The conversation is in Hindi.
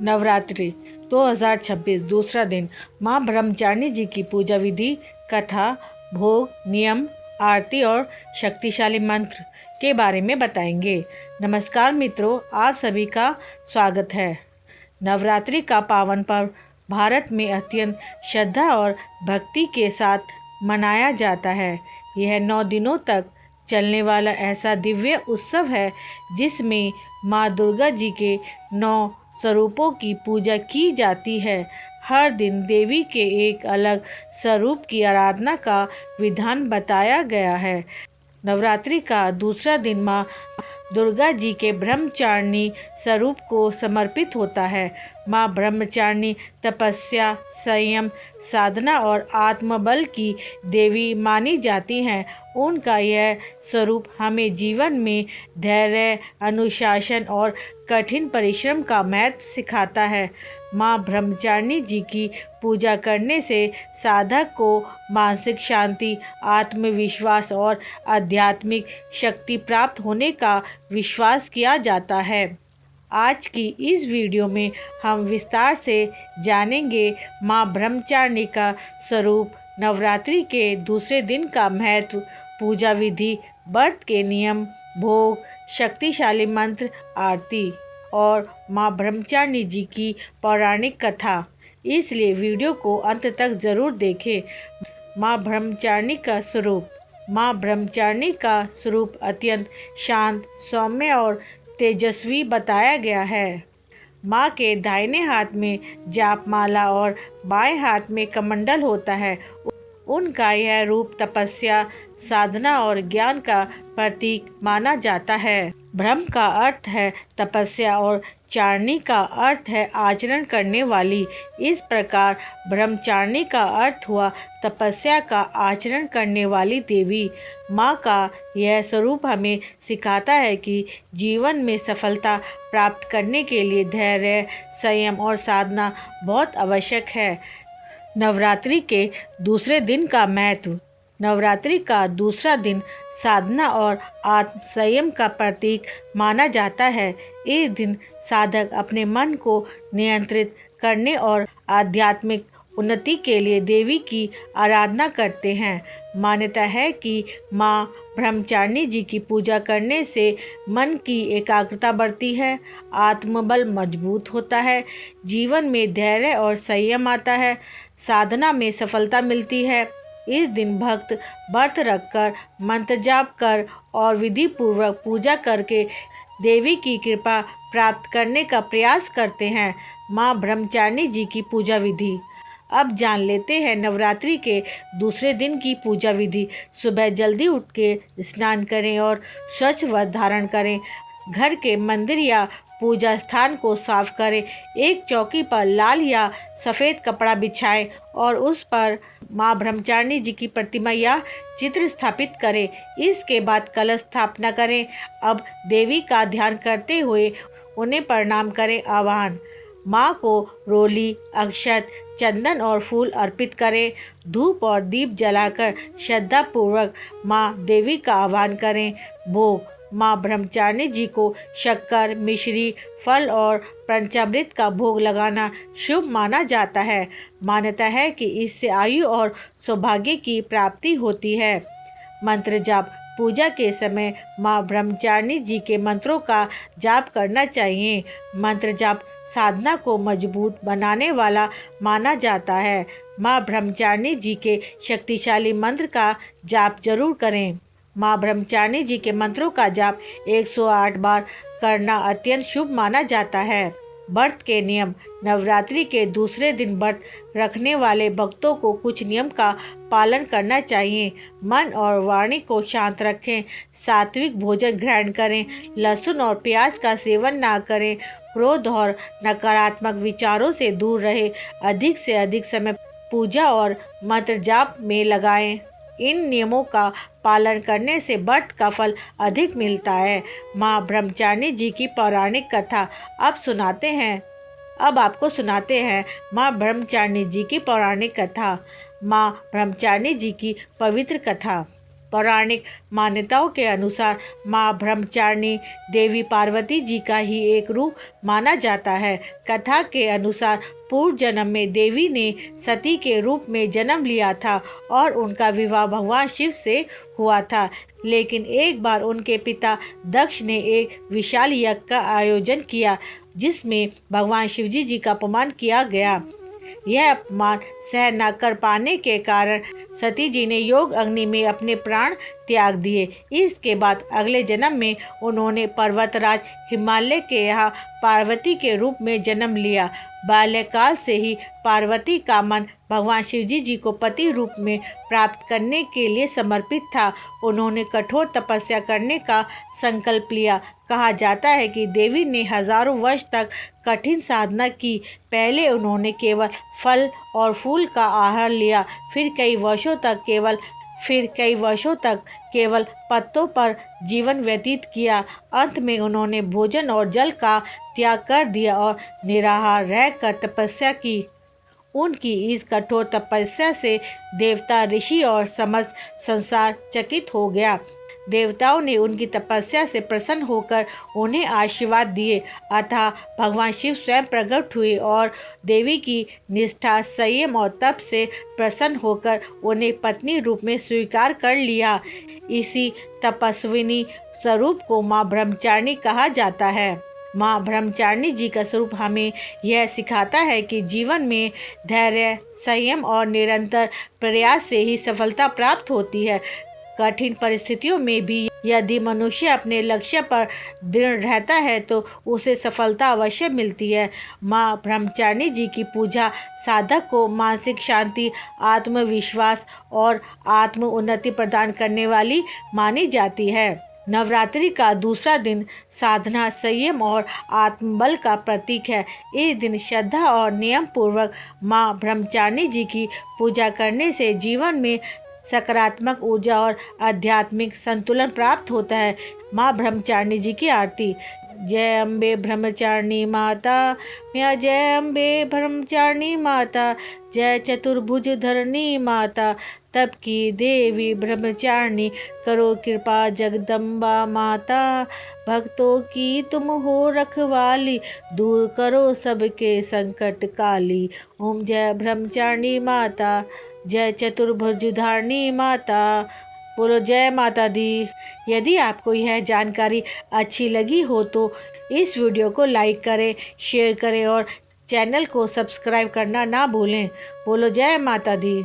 नवरात्रि 2026 दूसरा दिन। माँ ब्रह्मचारिणी जी की पूजा विधि, कथा, भोग, नियम, आरती और शक्तिशाली मंत्र के बारे में बताएंगे। नमस्कार मित्रों, आप सभी का स्वागत है। नवरात्रि का पावन पर्व भारत में अत्यंत श्रद्धा और भक्ति के साथ मनाया जाता है। यह 9 दिनों तक चलने वाला ऐसा दिव्य उत्सव है जिसमें माँ दुर्गा जी के 9 स्वरूपों की पूजा की जाती है। हर दिन देवी के एक अलग स्वरूप की आराधना का विधान बताया गया है। नवरात्रि का दूसरा दिन माँ दुर्गा जी के ब्रह्मचारिणी स्वरूप को समर्पित होता है। माँ ब्रह्मचारिणी तपस्या, संयम, साधना और आत्मबल की देवी मानी जाती हैं। उनका यह स्वरूप हमें जीवन में धैर्य, अनुशासन और कठिन परिश्रम का महत्व सिखाता है। माँ ब्रह्मचारिणी जी की पूजा करने से साधक को मानसिक शांति, आत्मविश्वास और आध्यात्मिक शक्ति प्राप्त होने का विश्वास किया जाता है। आज की इस वीडियो में हम विस्तार से जानेंगे माँ ब्रह्मचारिणी का स्वरूप, नवरात्रि के दूसरे दिन का महत्व, पूजा विधि, व्रत के नियम, भोग, शक्तिशाली मंत्र, आरती और माँ ब्रह्मचारिणी जी की पौराणिक कथा। इसलिए वीडियो को अंत तक ज़रूर देखें। माँ ब्रह्मचारिणी का स्वरूप। माँ ब्रह्मचारिणी का स्वरूप अत्यंत शांत, सौम्य और तेजस्वी बताया गया है। माँ के दाहिने हाथ में जाप माला और बाएं हाथ में कमंडल होता है। उनका यह रूप तपस्या, साधना और ज्ञान का प्रतीक माना जाता है। ब्रह्म का अर्थ है तपस्या और चारिणी का अर्थ है आचरण करने वाली। इस प्रकार ब्रह्मचारिणी का अर्थ हुआ तपस्या का आचरण करने वाली देवी। माँ का यह स्वरूप हमें सिखाता है कि जीवन में सफलता प्राप्त करने के लिए धैर्य, संयम और साधना बहुत आवश्यक है। नवरात्रि के दूसरे दिन का महत्व। नवरात्रि का दूसरा दिन साधना और आत्म संयम का प्रतीक माना जाता है। इस दिन साधक अपने मन को नियंत्रित करने और आध्यात्मिक उन्नति के लिए देवी की आराधना करते हैं। मान्यता है कि माँ ब्रह्मचारिणी जी की पूजा करने से मन की एकाग्रता बढ़ती है, आत्मबल मजबूत होता है, जीवन में धैर्य और संयम आता है, साधना में सफलता मिलती है। इस दिन भक्त व्रत रखकर, मंत्र जाप कर और विधि पूर्वक पूजा करके देवी की कृपा प्राप्त करने का प्रयास करते हैं। माँ ब्रह्मचारिणी जी की पूजा विधि। अब जान लेते हैं नवरात्रि के दूसरे दिन की पूजा विधि। सुबह जल्दी उठ के स्नान करें और स्वच्छ वस्त्र धारण करें। घर के मंदिर या पूजा स्थान को साफ करें। एक चौकी पर लाल या सफ़ेद कपड़ा बिछाएं और उस पर माँ ब्रह्मचारिणी जी की प्रतिमा या चित्र स्थापित करें। इसके बाद कलश स्थापना करें। अब देवी का ध्यान करते हुए उन्हें प्रणाम करें। आह्वान। माँ को रोली, अक्षत, चंदन और फूल अर्पित करें। धूप और दीप जलाकर श्रद्धापूर्वक माँ देवी का आह्वान करें। भोग। माँ ब्रह्मचारिणी जी को शक्कर, मिश्री, फल और पंचामृत का भोग लगाना शुभ माना जाता है। मान्यता है कि इससे आयु और सौभाग्य की प्राप्ति होती है। मंत्र जाप। पूजा के समय माँ ब्रह्मचारिणी जी के मंत्रों का जाप करना चाहिए। मंत्र जाप साधना को मजबूत बनाने वाला माना जाता है। माँ ब्रह्मचारिणी जी के शक्तिशाली मंत्र का जाप जरूर करें। माँ ब्रह्मचारिणी जी के मंत्रों का जाप 108 बार करना अत्यंत शुभ माना जाता है। व्रत के नियम। नवरात्रि के दूसरे दिन व्रत रखने वाले भक्तों को कुछ नियम का पालन करना चाहिए। मन और वाणी को शांत रखें। सात्विक भोजन ग्रहण करें। लहसुन और प्याज का सेवन ना करें। क्रोध और नकारात्मक विचारों से दूर रहें। अधिक से अधिक समय पूजा और मंत्र जाप में लगाएं। इन नियमों का पालन करने से व्रत का फल अधिक मिलता है। माँ ब्रह्मचारिणी जी की पौराणिक कथा। अब आपको सुनाते हैं माँ ब्रह्मचारिणी जी की पौराणिक कथा। माँ ब्रह्मचारिणी जी की पवित्र कथा। पौराणिक मान्यताओं के अनुसार माँ ब्रह्मचारिणी देवी पार्वती जी का ही एक रूप माना जाता है। कथा के अनुसार पूर्व जन्म में देवी ने सती के रूप में जन्म लिया था और उनका विवाह भगवान शिव से हुआ था। लेकिन एक बार उनके पिता दक्ष ने एक विशाल यज्ञ का आयोजन किया जिसमें भगवान शिवजी जी का अपमान किया गया। यह अपमान सहन न कर पाने के कारण सती जी ने योग अग्नि में अपने प्राण त्याग दिए। इसके बाद अगले जन्म में उन्होंने पर्वतराज हिमालय के यहाँ पार्वती के रूप में जन्म लिया। बाल्यकाल से ही पार्वती का मन भगवान शिवजी जी को पति रूप में प्राप्त करने के लिए समर्पित था। उन्होंने कठोर तपस्या करने का संकल्प लिया। कहा जाता है कि देवी ने हजारों वर्ष तक कठिन साधना की। पहले उन्होंने केवल फल और फूल का आहार लिया, फिर कई वर्षों तक केवल पत्तों पर जीवन व्यतीत किया। अंत में उन्होंने भोजन और जल का त्याग कर दिया और निराहार रहकर तपस्या की। उनकी इस कठोर तपस्या से देवता, ऋषि और समस्त संसार चकित हो गया। देवताओं ने उनकी तपस्या से प्रसन्न होकर उन्हें आशीर्वाद दिए। अतः भगवान शिव स्वयं प्रकट हुए और देवी की निष्ठा, संयम और तप से प्रसन्न होकर उन्हें पत्नी रूप में स्वीकार कर लिया। इसी तपस्विनी स्वरूप को माँ ब्रह्मचारिणी कहा जाता है। माँ ब्रह्मचारिणी जी का स्वरूप हमें यह सिखाता है कि जीवन में धैर्य, संयम और निरंतर प्रयास से ही सफलता प्राप्त होती है। कठिन परिस्थितियों में भी यदि मनुष्य अपने लक्ष्य पर दृढ़ रहता है तो उसे सफलता अवश्य मिलती है। माँ ब्रह्मचारिणी जी की पूजा साधक को मानसिक शांति, आत्मविश्वास और आत्म उन्नति प्रदान करने वाली मानी जाती है। नवरात्रि का दूसरा दिन साधना, संयम और आत्मबल का प्रतीक है। इस दिन श्रद्धा और नियम पूर्वक माँ ब्रह्मचारिणी जी की पूजा करने से जीवन में सकारात्मक ऊर्जा और आध्यात्मिक संतुलन प्राप्त होता है। माँ ब्रह्मचारिणी जी की आरती। जय अम्बे ब्रह्मचारिणी माता, या जय अम्बे ब्रह्मचारिणी माता, जय चतुर्भुज धरणी माता, तप की देवी ब्रह्मचारिणी, करो कृपा जगदम्बा माता, भक्तों की तुम हो रखवाली, दूर करो सबके संकट काली। ओम जय ब्रह्मचारिणी माता, जय चतुर्भुज धारिणी माता। बोलो जय माता दी। यदि आपको यह जानकारी अच्छी लगी हो तो इस वीडियो को लाइक करें, शेयर करें और चैनल को सब्सक्राइब करना ना भूलें। बोलो जय माता दी।